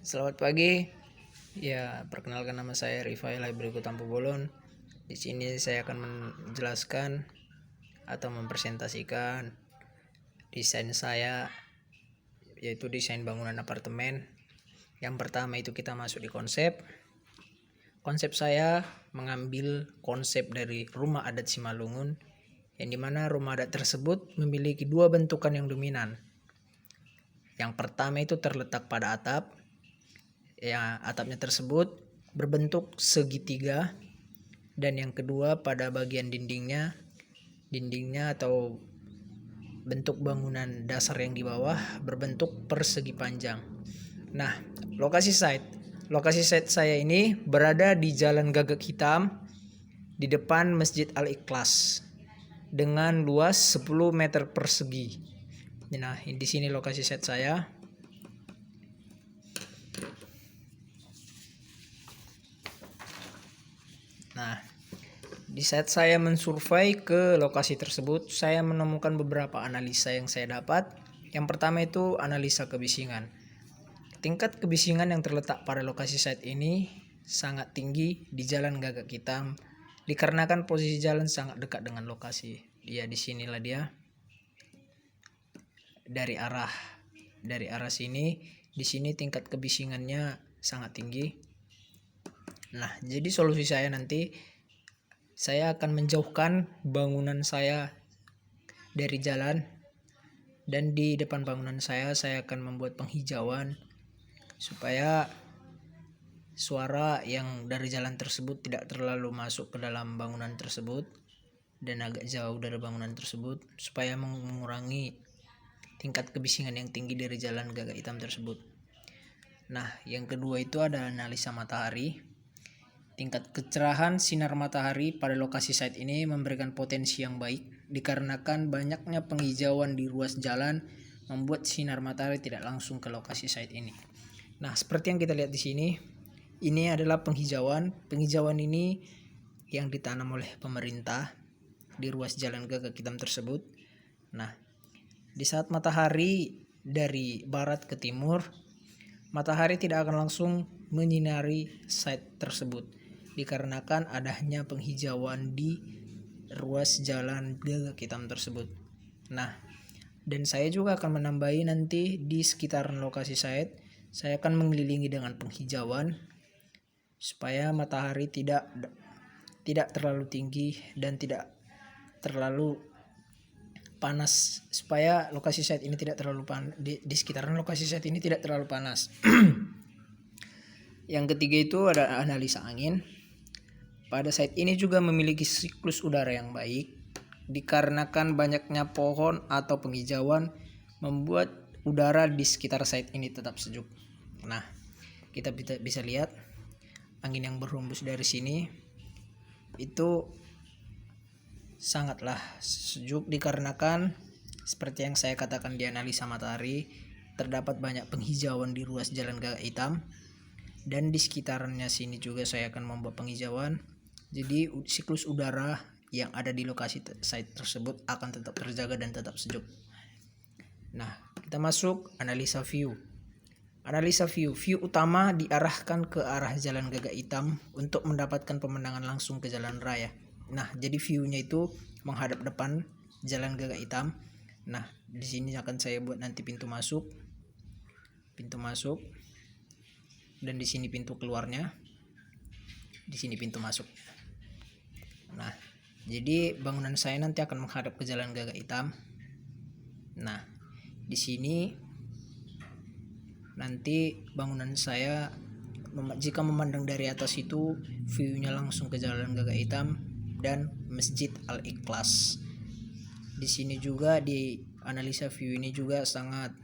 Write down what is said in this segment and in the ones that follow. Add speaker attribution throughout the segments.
Speaker 1: Selamat pagi. Ya, perkenalkan nama saya Rifai Library Tampu Bolon. Di sini saya akan menjelaskan atau mempresentasikan desain saya, yaitu desain bangunan apartemen. Yang pertama itu kita masuk di konsep. Konsep saya mengambil konsep dari rumah adat Simalungun, yang dimana rumah adat tersebut memiliki dua bentukan yang dominan. Yang pertama itu terletak pada atap. Ya, atapnya tersebut berbentuk segitiga, dan yang kedua pada bagian dindingnya atau bentuk bangunan dasar yang di bawah berbentuk persegi panjang. Nah, lokasi site saya ini berada di Jalan Gagak Hitam di depan Masjid Al-Ikhlas dengan luas 10 meter persegi. Nah, di sini lokasi site saya. Nah, di saat saya mensurvei ke lokasi tersebut, saya menemukan beberapa analisa yang saya dapat. Yang pertama itu analisa kebisingan. Tingkat kebisingan yang terletak pada lokasi site ini sangat tinggi di Jalan Gagak Hitam, dikarenakan posisi jalan sangat dekat dengan lokasi. Dia disinilah dia. Dari arah sini, di sini tingkat kebisingannya sangat tinggi. Nah, jadi solusi saya nanti, saya akan menjauhkan bangunan saya dari jalan, dan di depan bangunan saya akan membuat penghijauan supaya suara yang dari jalan tersebut tidak terlalu masuk ke dalam bangunan tersebut dan agak jauh dari bangunan tersebut, supaya mengurangi tingkat kebisingan yang tinggi dari Jalan Gagak Hitam tersebut. Nah, yang kedua itu ada analisa matahari. Tingkat kecerahan sinar matahari pada lokasi site ini memberikan potensi yang baik, dikarenakan banyaknya penghijauan di ruas jalan membuat sinar matahari tidak langsung ke lokasi site ini. Nah, seperti yang kita lihat di sini, ini adalah penghijauan. Penghijauan ini yang ditanam oleh pemerintah di ruas Jalan Gagak Hitam tersebut. Nah, di saat matahari dari barat ke timur, matahari tidak akan langsung menyinari site tersebut, dikarenakan adanya penghijauan di ruas Jalan Gagak Hitam tersebut. Nah, dan saya juga akan menambahi nanti di sekitaran lokasi site, saya akan mengelilingi dengan penghijauan supaya matahari tidak terlalu tinggi dan tidak terlalu panas, supaya lokasi site ini tidak terlalu di sekitaran lokasi site ini tidak terlalu panas. Yang ketiga itu ada analisa angin. Pada site ini juga memiliki siklus udara yang baik, dikarenakan banyaknya pohon atau penghijauan membuat udara di sekitar site ini tetap sejuk. Nah, kita bisa lihat angin yang berhembus dari sini itu sangatlah sejuk, dikarenakan seperti yang saya katakan di analisa matahari, terdapat banyak penghijauan di ruas Jalan Gagak Hitam, dan di sekitarnya sini juga saya akan membuat penghijauan. Jadi siklus udara yang ada di lokasi site tersebut akan tetap terjaga dan tetap sejuk. Nah, kita masuk analisa view. Analisa view utama diarahkan ke arah Jalan Gagak Hitam untuk mendapatkan pemandangan langsung ke jalan raya. Nah, jadi view-nya itu menghadap depan Jalan Gagak Hitam. Nah, di sini akan saya buat nanti pintu masuk, dan di sini pintu keluarnya, di sini pintu masuk. Nah, jadi bangunan saya nanti akan menghadap ke Jalan Gagak Hitam. Nah, di sini nanti bangunan saya jika memandang dari atas itu view-nya langsung ke Jalan Gagak Hitam dan Masjid Al-Ikhlas. Di sini juga di analisa view ini juga sangat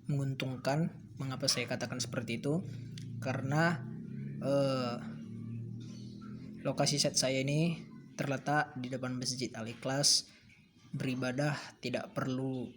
Speaker 1: menguntungkan. Mengapa saya katakan seperti itu? Karena lokasi set saya ini terletak di depan Masjid Al-Ikhlas. Beribadah tidak perlu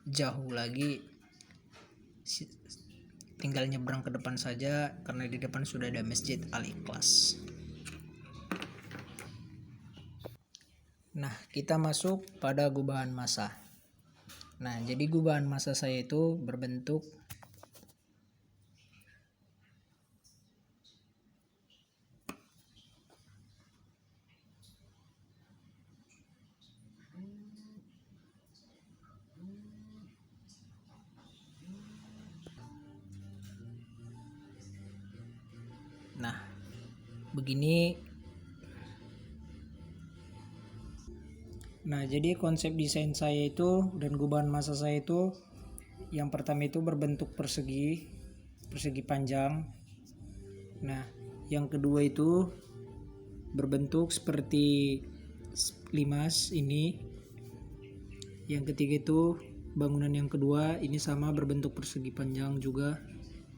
Speaker 1: jauh lagi, tinggal nyebrang ke depan saja, karena di depan sudah ada Masjid Al-Ikhlas. Nah, kita masuk pada gubahan massa. Nah, jadi gubahan massa saya itu berbentuk Nah, begini. Nah, jadi konsep desain saya itu dan gubahan masa saya itu, yang pertama itu berbentuk persegi panjang. Nah, yang kedua itu berbentuk seperti limas ini. Yang ketiga itu bangunan yang kedua ini sama berbentuk persegi panjang juga,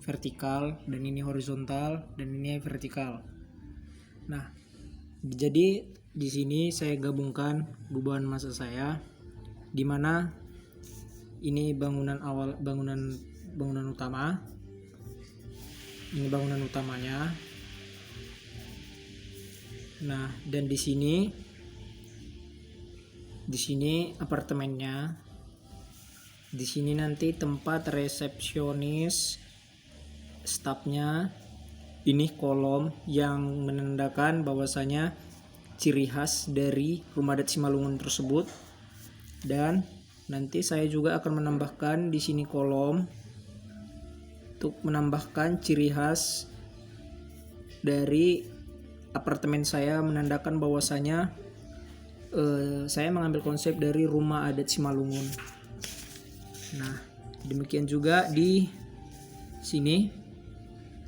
Speaker 1: vertikal, dan ini horizontal, dan ini vertikal. Nah, jadi di sini saya gabungkan gubahan masa saya, di mana ini bangunan utama. Ini bangunan utamanya. Nah, dan di sini apartemennya. Di sini nanti tempat resepsionis, stafnya. Ini kolom yang menandakan bahwasanya ciri khas dari Rumah Adat Simalungun tersebut. Dan nanti saya juga akan menambahkan di sini kolom untuk menambahkan ciri khas dari apartemen saya, menandakan bahwasanya saya mengambil konsep dari Rumah Adat Simalungun. Nah, demikian juga di sini.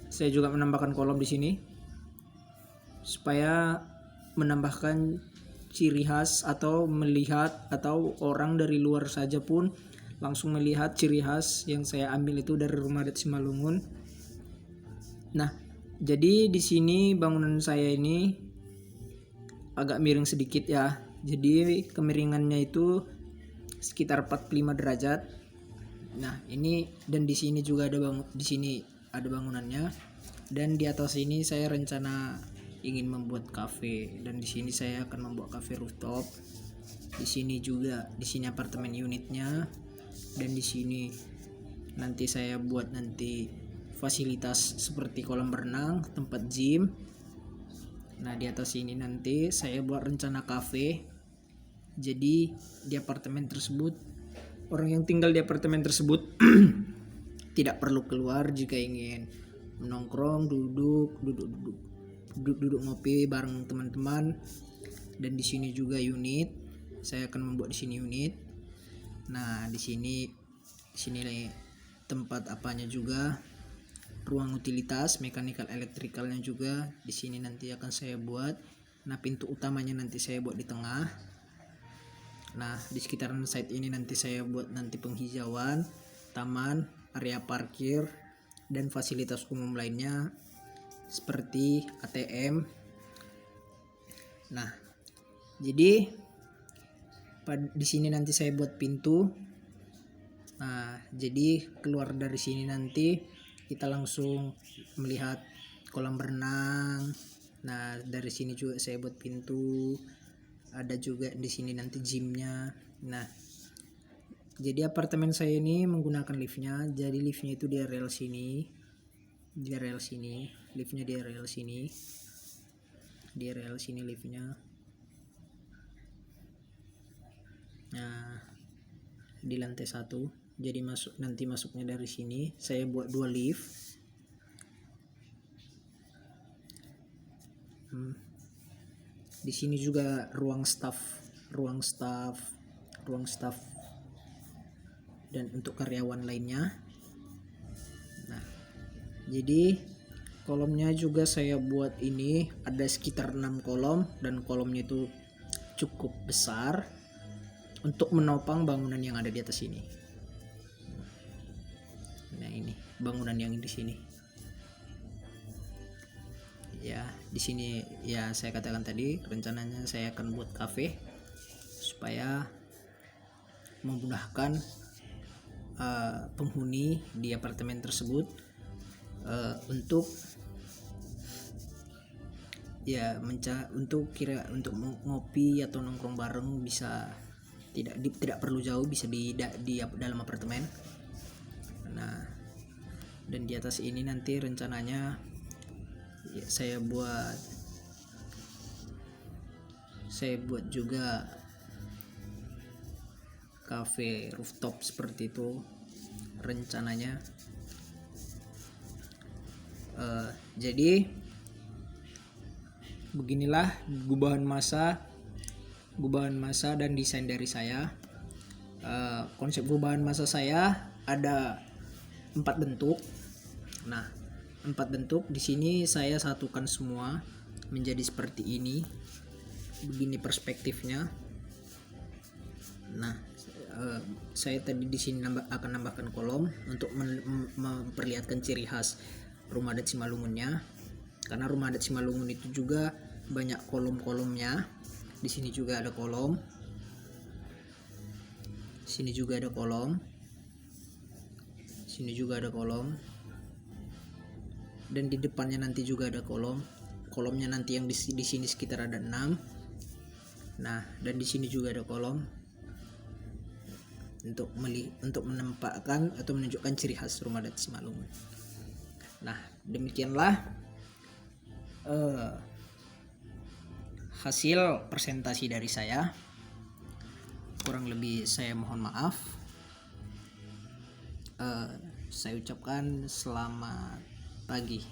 Speaker 1: Saya juga menambahkan kolom di sini supaya menambahkan ciri khas, atau melihat, atau orang dari luar saja pun langsung melihat ciri khas yang saya ambil itu dari Rumah Adat Simalungun. Nah, jadi di sini bangunan saya ini agak miring sedikit ya. Jadi kemiringannya itu sekitar 45 derajat. Nah, ini, dan di sini juga ada bangunannya, dan di atas ini saya rencana ingin membuat kafe, dan di sini saya akan membuat kafe rooftop. Di sini juga, di sini apartemen unitnya, dan di sini nanti saya buat nanti fasilitas seperti kolam renang, tempat gym. Nah, di atas ini nanti saya buat rencana kafe. Jadi di apartemen tersebut, orang yang tinggal di apartemen tersebut tidak perlu keluar jika ingin menongkrong, duduk ngopi bareng teman-teman. Dan di sini juga unit, saya akan membuat di sini unit. Nah, di sini tempat apanya juga, ruang utilitas, mechanical, elektrikalnya juga di sini nanti akan saya buat. Nah, pintu utamanya nanti saya buat di tengah. Nah, di sekitaran site ini nanti saya buat nanti penghijauan, taman, area parkir, dan fasilitas umum lainnya seperti ATM. Nah, jadi di sini nanti saya buat pintu. Nah, jadi keluar dari sini nanti kita langsung melihat kolam renang. Nah, dari sini juga saya buat pintu. Ada juga di sini nanti gymnya. Nah, jadi apartemen saya ini menggunakan liftnya. Jadi liftnya itu di area sini, liftnya di area sini, liftnya. Nah, di lantai 1. Jadi masuknya dari sini. Saya buat 2 lift. Di sini juga ruang staff dan untuk karyawan lainnya. Nah, jadi kolomnya juga saya buat ini ada sekitar 6 kolom, dan kolomnya itu cukup besar untuk menopang bangunan yang ada di atas ini. Nah, ini bangunan yang di sini. Ya, di sini ya saya katakan tadi rencananya saya akan buat kafe supaya memudahkan penghuni di apartemen tersebut untuk untuk ngopi atau nongkrong bareng, bisa tidak perlu jauh, bisa di dalam apartemen. Nah, dan di atas ini nanti rencananya saya buat juga cafe rooftop seperti itu rencananya. Jadi Beginilah gubahan massa dan desain dari saya. Konsep gubahan massa saya ada 4 bentuk. Nah, 4 bentuk di sini saya satukan semua menjadi seperti ini. Begini perspektifnya. Nah, saya tadi di sini akan nambahkan kolom untuk memperlihatkan ciri khas rumah adat Simalungunnya. Karena rumah adat Simalungun itu juga banyak kolom-kolomnya. Di sini juga ada kolom. Sini juga ada kolom. Sini juga ada kolom. Dan di depannya nanti juga ada kolom. Kolomnya nanti yang di sini sekitar ada 6. Nah, dan di sini juga ada kolom untuk menempatkan atau menunjukkan ciri khas rumah adat Simalungun. Nah, demikianlah hasil presentasi dari saya. Kurang lebih saya mohon maaf. Saya ucapkan selamat pagi.